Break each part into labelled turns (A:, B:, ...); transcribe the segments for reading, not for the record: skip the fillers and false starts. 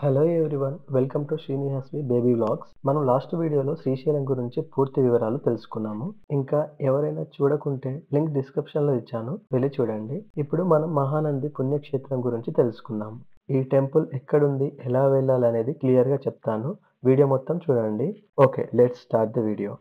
A: Hello everyone, welcome to Srinihaswi baby vlogs. మనం last వీడియోలో శ్రీశైలం గురించి పూర్తి వివరాలు తెలుసుకున్నాము. ఇంకా ఎవరైనా చూడకుంటే లింక్ డిస్క్రిప్షన్లో ఇచ్చాను, వెళ్ళి చూడండి. ఇప్పుడు మనం మహానంది పుణ్యక్షేత్రం గురించి తెలుసుకుందాం. ఈ టెంపుల్ ఎక్కడుంది, ఎలా వెళ్ళాలనేది క్లియర్గా చెప్తాను. వీడియో మొత్తం చూడండి. Okay, let's start the video.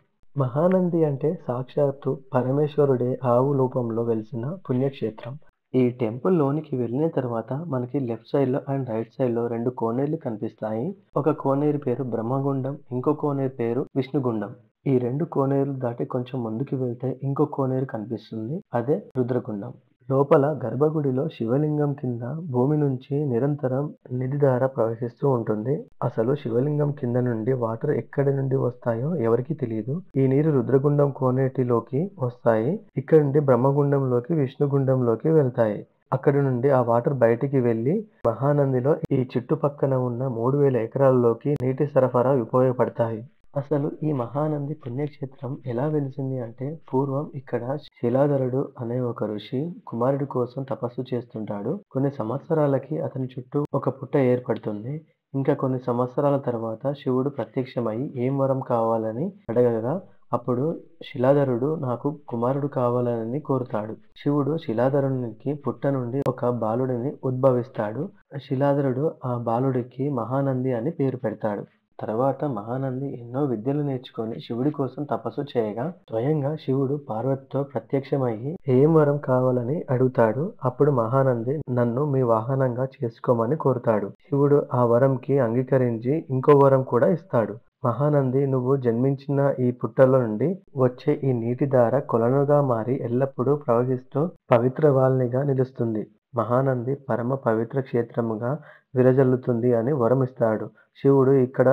A: Mahanandi అంటే సాక్షాత్తు పరమేశ్వరుడే ఆవు రూపంలో వెలిసిన పుణ్యక్షేత్రం. ఈ టెంపుల్ లోనికి వెళ్ళిన తర్వాత మనకి లెఫ్ట్ సైడ్లో అండ్ రైట్ సైడ్లో 2 కోనేరులు కనిపిస్తాయి. ఒక కోనేరు పేరు బ్రహ్మగుండం, ఇంకో కోనేరు పేరు విష్ణుగుండం. ఈ 2 కోనేరులు దాటి కొంచెం ముందుకు వెళ్తే ఇంకో కోనేరు కనిపిస్తుంది, అదే రుద్రగుండం. లోపల గర్భగుడిలో శివలింగం కింద భూమి నుంచి నిరంతరం నిధిధార ప్రవహిస్తూ ఉంటుంది. అసలు శివలింగం కింద నుండి వాటర్ ఎక్కడి నుండి వస్తాయో ఎవరికీ తెలియదు. ఈ నీరు రుద్రగుండం కోనేటిలోకి వస్తాయి. ఇక్కడ నుండి బ్రహ్మగుండంలోకి, విష్ణుగుండంలోకి వెళ్తాయి. అక్కడి నుండి ఆ వాటర్ బయటికి వెళ్లి మహానందిలో ఈ చుట్టుపక్కన ఉన్న 3000 ఎకరాల్లోకి నీటి సరఫరా ఉపయోగపడతాయి. అసలు ఈ మహానంది పుణ్యక్షేత్రం ఎలా వెలిసింది అంటే, పూర్వం ఇక్కడ శిలాధరుడు అనే ఒక ఋషి కుమారుడి కోసం తపస్సు చేస్తుంటాడు. కొన్ని సంవత్సరాలకి అతని చుట్టూ ఒక పుట్ట ఏర్పడుతుంది. ఇంకా కొన్ని సంవత్సరాల తర్వాత శివుడు ప్రత్యక్షమై ఏం వరం కావాలని అడగగా, అప్పుడు శిలాధరుడు నాకు కుమారుడు కావాలని కోరుతాడు. శివుడు శిలాధరునికి పుట్ట నుండి ఒక బాలుడిని ఉద్భవిస్తాడు. శిలాధరుడు ఆ బాలుడికి మహానంది అని పేరు పెడతాడు. తర్వాత మహానంది ఎన్నో విద్యలు నేర్చుకొని శివుడి కోసం తపస్సు చేయగా, స్వయంగా శివుడు పార్వతితో ప్రత్యక్షమయ్యి ఏం వరం కావాలని అడుగుతాడు. అప్పుడు మహానంది నన్ను మీ వాహనంగా చేసుకోమని కోరుతాడు. శివుడు ఆ వరంకి అంగీకరించి ఇంకో వరం కూడా ఇస్తాడు. మహానంది, నువ్వు జన్మించిన ఈ పుట్టలో నుండి వచ్చే ఈ నీటి ధార కొలనుగా మారి ఎల్లప్పుడూ ప్రవహిస్తూ పవిత్రవాల్నిగా నిలుస్తుంది. మహానంది పరమ పవిత్ర క్షేత్రముగా విరజల్లుతుంది అని వరం ఇస్తాడు. శివుడు ఇక్కడ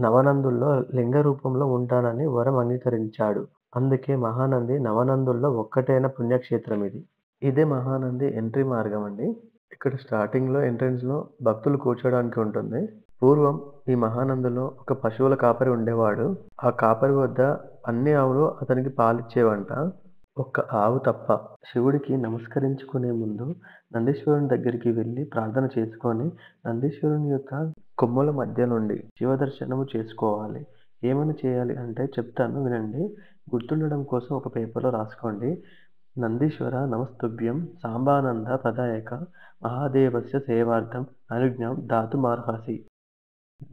A: నవనందుల్లో లింగ రూపంలో ఉంటానని వరం అంగీకరించాడు. అందుకే మహానంది నవనందుల్లో ఒక్కటైన పుణ్యక్షేత్రం ఇది. ఇదే మహానంది ఎంట్రీ మార్గం అండి. ఇక్కడ స్టార్టింగ్లో ఎంట్రన్స్లో భక్తులు కూర్చోడానికి ఉంటుంది. పూర్వం ఈ మహానందిలో ఒక పశువుల కాపరి ఉండేవాడు. ఆ కాపరి వద్ద అన్ని ఆవులు అతనికి పాలిచ్చేవంట, ఒక్క ఆవు తప్ప. శివుడికి నమస్కరించుకునే ముందు నందీశ్వరుని దగ్గరికి వెళ్ళి ప్రార్థన చేసుకొని నందీశ్వరుని యొక్క కొమ్ముల మధ్య నుండి శివదర్శనము చేసుకోవాలి. ఏమని చేయాలి అంటే చెప్తాను, వినండి. గుర్తుండడం కోసం ఒక పేపర్లో రాసుకోండి. నందీశ్వర నమస్తుభ్యం సాంబానంద ప్రదాయక మహాదేవస్య సేవార్థం అనుజ్ఞాం దాతుమర్హసి.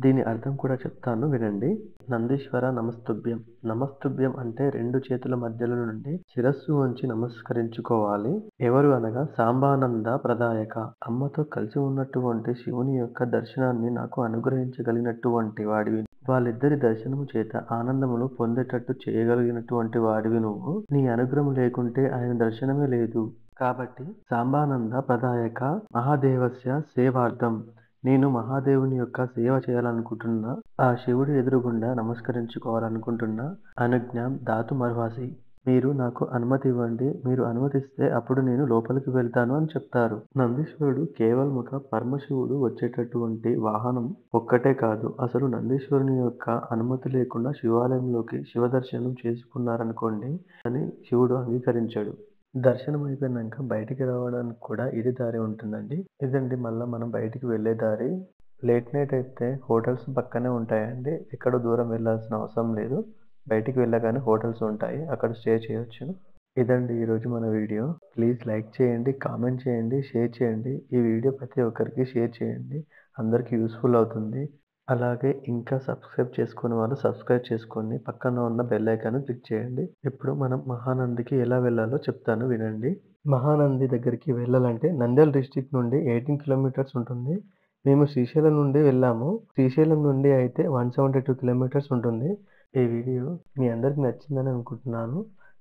A: దీని అర్థం కూడా చెప్తాను, వినండి. నందీశ్వర నమస్తుభ్యం. నమస్తుభ్యం అంటే 2 చేతుల మధ్యలో నుండి శిరస్సు ఉంచి నమస్కరించుకోవాలి. ఎవరు అనగా సాంబానంద ప్రదాయక, అమ్మతో కలిసి ఉన్నటువంటి శివుని యొక్క దర్శనాన్ని నాకు అనుగ్రహించగలిగినటువంటి వాడివి. వాళ్ళిద్దరి దర్శనము చేత ఆనందమును పొందేటట్టు చేయగలిగినటువంటి వాడివి నువ్వు. నీ అనుగ్రహం లేకుంటే ఆయన దర్శనమే లేదు. కాబట్టి సాంబానంద ప్రదాయక మహాదేవస్య సేవార్థం, నేను మహాదేవుని యొక్క సేవ చేయాలనుకుంటున్నా, ఆ శివుడి ఎదురుగుండా నమస్కరించుకోవాలనుకుంటున్నా. అనుజ్ఞాం దాతుమర్హసి, మీరు నాకు అనుమతి ఇవ్వండి. మీరు అనుమతిస్తే అప్పుడు నేను లోపలికి వెళ్తాను అని చెప్తారు. నందీశ్వరుడు కేవలం ఒక పరమశివుడు వచ్చేటటువంటి వాహనం ఒక్కటే కాదు, అసలు నందీశ్వరుని యొక్క అనుమతి లేకుండా శివాలయంలోకి శివదర్శనం చేసుకున్నారనుకోండి అని శివుడు అంగీకరించాడు. దర్శనం అయిపోయినాక బయటికి రావడానికి కూడా ఇది దారి ఉంటుందండి. ఇదండి మళ్ళీ మనం బయటికి వెళ్ళే దారి. లేట్ నైట్ అయితే హోటల్స్ పక్కనే ఉంటాయండి. ఎక్కడో దూరం వెళ్ళాల్సిన అవసరం లేదు. బయటికి వెళ్ళగానే హోటల్స్ ఉంటాయి, అక్కడ స్టే చేయొచ్చు. ఇదండి ఈరోజు మన వీడియో. ప్లీజ్ లైక్ చేయండి, కామెంట్ చేయండి, షేర్ చేయండి. ఈ వీడియో ప్రతి ఒక్కరికి షేర్ చేయండి, అందరికీ యూస్ఫుల్ అవుతుంది. అలాగే ఇంకా సబ్స్క్రైబ్ చేసుకునే వాళ్ళు సబ్స్క్రైబ్ చేసుకొని పక్కన ఉన్న బెల్ ఐకాన్ క్లిక్ చేయండి. ఇప్పుడు మనం మహానందికి ఎలా వెళ్ళాలో చెప్తాను, వినండి. మహానంది దగ్గరికి వెళ్ళాలంటే నంద్యాల డిస్ట్రిక్ట్ నుండి 18 కిలోమీటర్స్ ఉంటుంది. మేము శ్రీశైలం నుండి వెళ్ళాము. శ్రీశైలం నుండి అయితే 172 కిలోమీటర్స్ ఉంటుంది. ఈ వీడియో మీ అందరికి నచ్చిందని అనుకుంటున్నాను.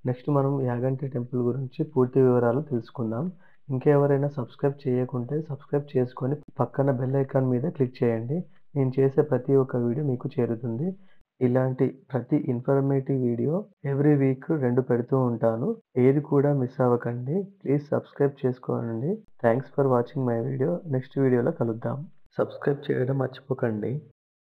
A: నెక్స్ట్ మనం యాగంటి టెంపుల్ గురించి పూర్తి వివరాలు తెలుసుకుందాం. ఇంకెవరైనా సబ్స్క్రైబ్ చేయకుంటే సబ్స్క్రైబ్ చేసుకొని పక్కన బెల్ ఐకాన్ మీద క్లిక్ చేయండి. నేను చేసే ప్రతి ఒక్క వీడియో మీకు చేరుతుంది. ఇలాంటి ప్రతి ఇన్ఫర్మేటివ్ వీడియో ఎవ్రీ వీక్ 2 పెడుతూ ఉంటాను. ఏది కూడా మిస్ అవ్వకండి. ప్లీజ్ సబ్స్క్రైబ్ చేసుకోండి. Thanks for watching my video. Next వీడియోలో కలుద్దాం. సబ్స్క్రైబ్ చేయడం మర్చిపోకండి.